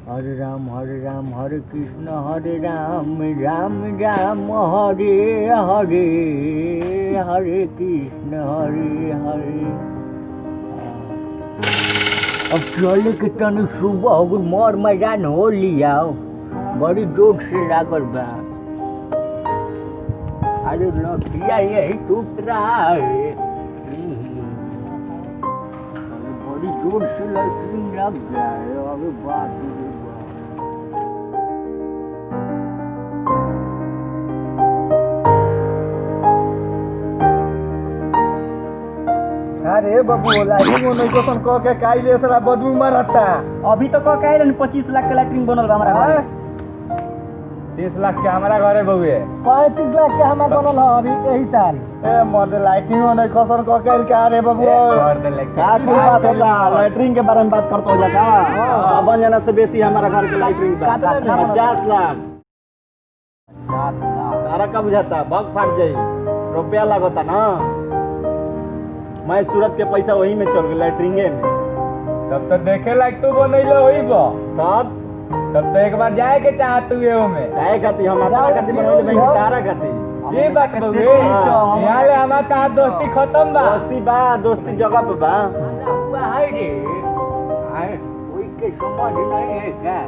हरे राम हरे कृष्ण हरे राम राम राम हरे हरे हरे कृष्ण हरे हरे। अब चले के तनी सुबह हो गई, मोर मैदान हो लिया, बड़ी जोर से लागल बा। अरे लठिया यही टूट रहा है, बड़ी जोर से लैट्रिन लग गया है। अरे बाप रे अरे बबू लाइटिंग नहीं कोसन क के काइले साला बदबू मारता। अभी तो कह के 25 लाख के लैट्रिन बनल बा हमरा घर। 30 लाख के हमारा घरे बउए, 35 लाख के हमार बनल है अभी यही साल। ए मद लाइटिंग नहीं कोसन क के का रे बबू घर दे लेके का की बात होता, लैट्रिन के बारे में बात करत हो जा का। बन जाना से बेसी हमारा घर के लैट्रिन बा 50 लाख। 50 लाख तारा का बुझाता बग फाट जाई, रुपया लागता ना। मैं सूरत के पैसा वही में चल गया लैट्रिंगे में। तब तो देखे लायक तू बनैलो होई बा। तब तो एक बार जाए के चाहत तू एओ में काहे खाती हम तारा खाती बनैले नहीं तारा खाती। ये बात बउए यहां ले हमार का दोस्ती खत्म बा। दोस्ती जगह पे बा। हुआ है रे, कोई के समझ नहीं है क्या?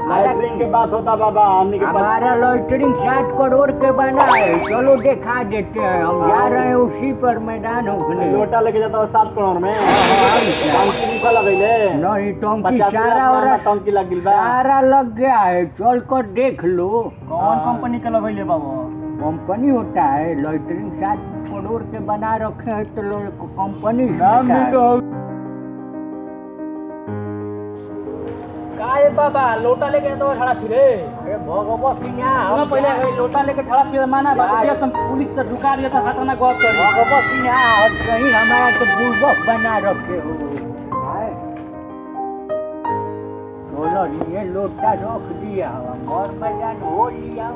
लैट्रिन के बात होता बाबा, हमने के हमारा लैट्रिन 60 करोड़ के बना है, चलो दिखा देते हैं। हम जा रहे हैं उसी पर मैदान होने। लोटा लेके जाता है 7 करोड़ में। टंकी निकल लगैले नहीं, टंकी 50 सारा लाख और में टंकी लग गइल बा। सारा लग गया है, चल कर देख लो। कौन कंपनी के लगैले बाबू? कंपनी होता है, लैट्रिन 60 करोड़ के बना रखे हैं तो कंपनी नाम भी तो काहे बाबा लोटा लेके तो खड़ा फिरे। अरे भगवत सिंह हम पहले लोटा लेके खड़ा फिरे माना बात ये सब पुलिस से रुका दिया था खतरनाक गौर कर। भगवत सिंह और कहीं हमारा तो बुर्बक बना रखे हो। चलो ये लोटा रख दिया, और मैदान हो लिया।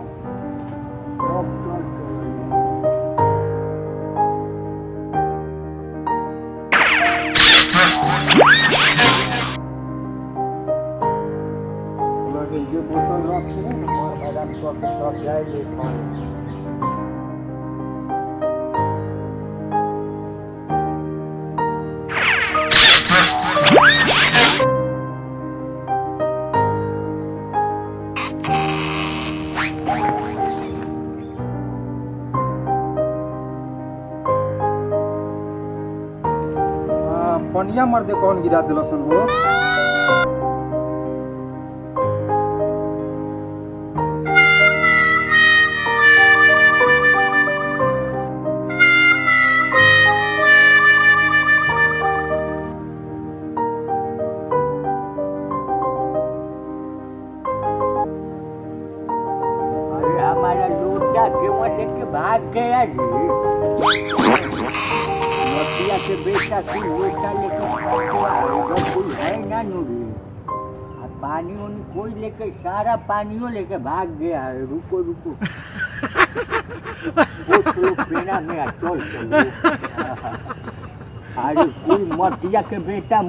ये बोतल रखे और मैदान को जाए ले पनिया मर दे कौन गिरा दिलो सुन हो। हमारा लोटा के वजह के भाग गया जी। मटिया के बेटा की लोटा लेकर कोई है ना नूरी, पानी उन कोई लेकर सारा पानियों लेके भाग गया है। रुको रुको पेड़ा में चल चलो। अरे कोई मटिया के बेटा